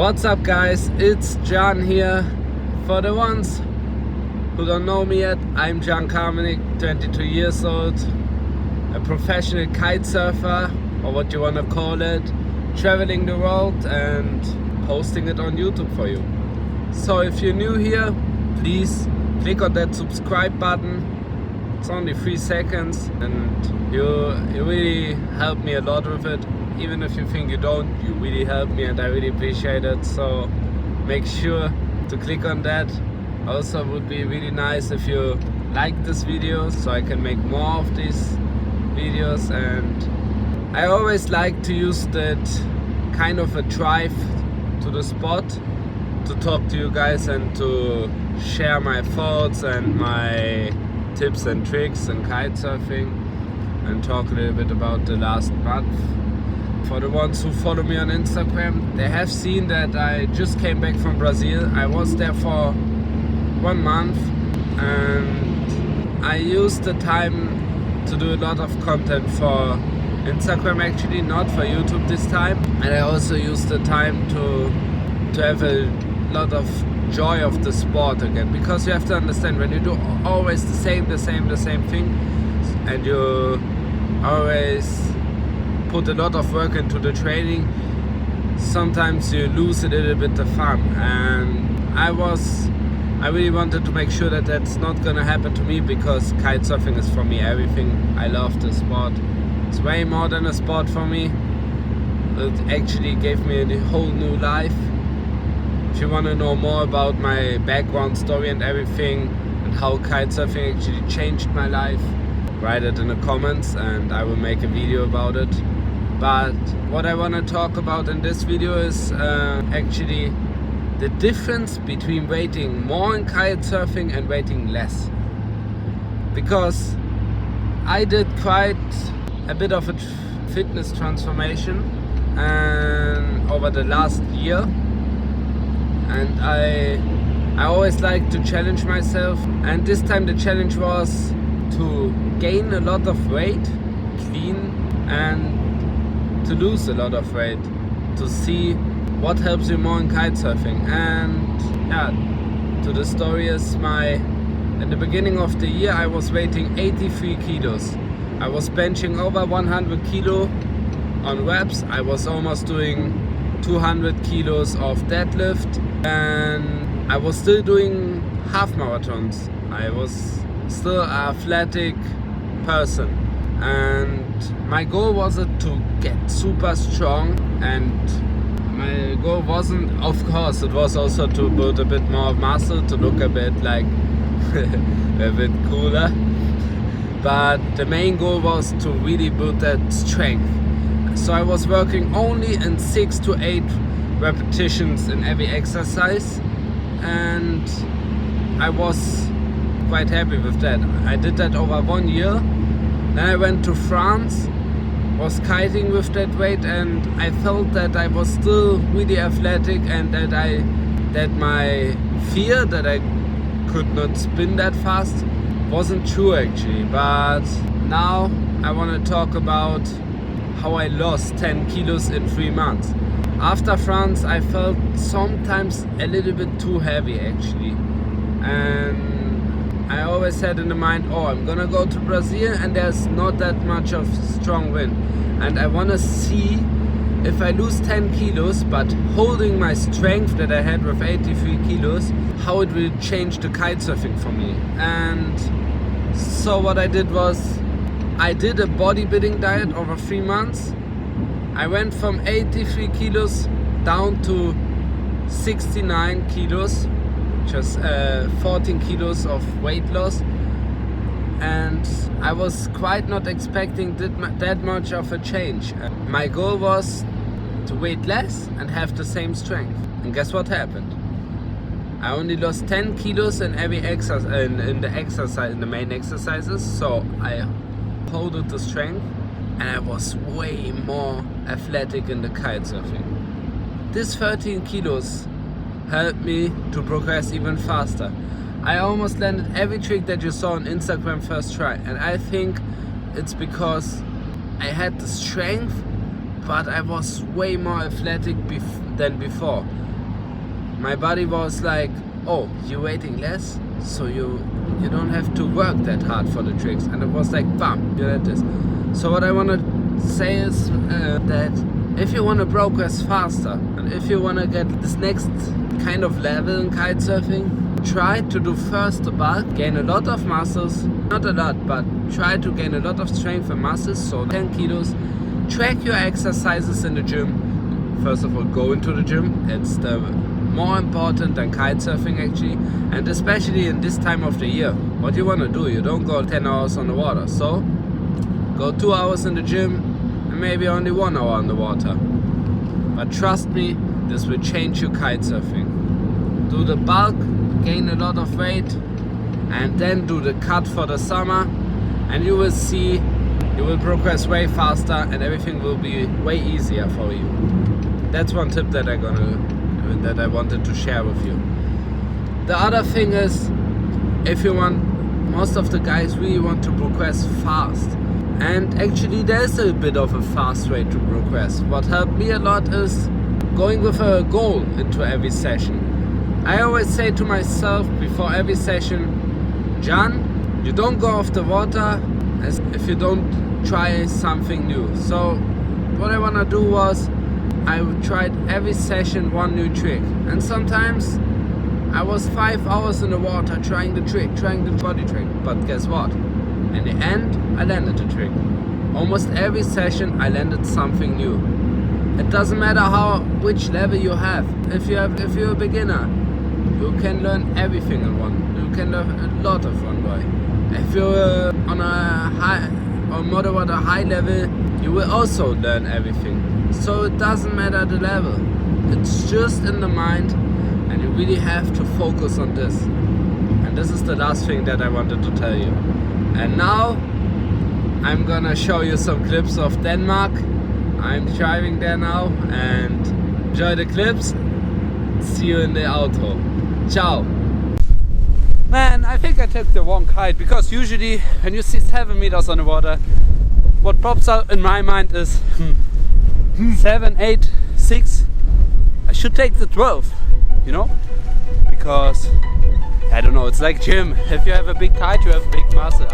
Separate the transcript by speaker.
Speaker 1: What's up guys, it's John here. For the ones who don't know me yet, I'm John Karmenik, 22 years old, a professional kite surfer, or what you want to call it, traveling the world and posting it on YouTube for you. So if you're new here, please click on that subscribe button. It's only 3 seconds and you really help me a lot with it. Even if you think you don't, you really help me and I really appreciate it. So make sure to click on that. Also, it would be really nice if you like this video so I can make more of these videos. And I always like to use that kind of a drive to the spot to talk to you guys and to share my thoughts and my tips and tricks in kite surfing and talk a little bit about the last month. For the ones who follow me on Instagram, they have seen that I just came back from Brazil. I was there for 1 month and I used the time to do a lot of content for Instagram, actually not for YouTube this time. And I also used the time to have a lot of joy of the sport again, because you have to understand, when you do always the same thing and you always put a lot of work into the training, sometimes you lose a little bit the fun. And I really wanted to make sure that that's not gonna happen to me, because kite surfing is for me everything. I love the sport. It's way more than a sport for me. It actually gave me a whole new life. If you want to know more about my background story and everything and how kite surfing actually changed my life, write it in the comments and I will make a video about it. But what I want to talk about in this video is actually the difference between waiting more in kite surfing and waiting less. Because I did quite a bit of a fitness transformation over the last year, and I always like to challenge myself, and this time the challenge was to gain a lot of weight clean and to lose a lot of weight, to see what helps you more in kite surfing. And yeah, to the story is in the beginning of the year I was weighing 83 kilos. I was benching over 100 kilo on reps. I was almost doing 200 kilos of deadlift, and I was still doing half marathons. I was still an athletic person, and my goal wasn't to get super strong, and my goal wasn't, of course, it was also to build a bit more muscle, to look a bit like a bit cooler, but the main goal was to really build that strength. So I was working only in 6 to 8 repetitions in every exercise, and I was quite happy with that. I did that over 1 year. Then I went to France, was kiting with that weight, and I felt that I was still really athletic, and that my fear that I could not spin that fast wasn't true actually. But now I want to talk about how I lost 10 kilos in 3 months. After France, I felt sometimes a little bit too heavy actually, and I always had in the mind, oh, I'm gonna go to Brazil and there's not that much of strong wind, and I wanna see if I lose 10 kilos but holding my strength that I had with 83 kilos, how it will change the kite surfing for me. And so what I did was, I did a bodybuilding diet over 3 months. I went from 83 kilos down to 69 kilos, just 14 kilos of weight loss. And I was quite not expecting that much of a change. My goal was to weight less and have the same strength. And guess what happened? I only lost 10 kilos in every exercise, in the main exercises. So I held the strength, and I was way more athletic in the kite surfing. This 13 kilos helped me to progress even faster. I almost landed every trick that you saw on Instagram first try, and I think it's because I had the strength, but I was way more athletic than before. my body was like, oh, you're waiting less, so you don't have to work that hard for the tricks. And it was like, bam, you did this. So what I want to say is that if you want to progress faster, and if you want to get this next kind of level in kite surfing, try to do first the bulk, gain a lot of muscles, not a lot, but try to gain a lot of strength and muscles, so 10 kilos. Track your exercises in the gym. First of all, go into the gym. It's the more important than kite surfing actually, and especially in this time of the year. What you want to do, you don't go 10 hours on the water, so go 2 hours in the gym and maybe only 1 hour on the water. But trust me, this will change your kite surfing. Do the bulk, gain a lot of weight, and then do the cut for the summer, and you will see you will progress way faster and everything will be way easier for you. That's one tip that I wanted to share with you. The other thing is, if you want, most of the guys really want to progress fast, and actually there's a bit of a fast way to progress. What helped me a lot is going with a goal into every session. I always say to myself before every session, John, you don't go off the water as if you don't try something new. So what I want to do was, I tried every session one new trick, and sometimes I was 5 hours in the water trying the body trick, but guess what? In the end, I landed the trick. Almost every session I landed something new. It doesn't matter which level you have. If you're a beginner, you can learn everything in one. You can learn a lot of one way. If you're on a high or moderate or high level, you will also learn everything. So it doesn't matter the level. It's just in the mind, and you really have to focus on this. And this is the last thing that I wanted to tell you. And now I'm gonna show you some clips of Denmark. I'm driving there now, and enjoy the clips. See you in the outro. Ciao. Man, I think I took the wrong kite, because usually when you see 7 meters on the water, what pops out in my mind is 7, 8, 6. I should take the 12, you know, because I don't know, it's like gym. If you have a big kite, you have a big muscle.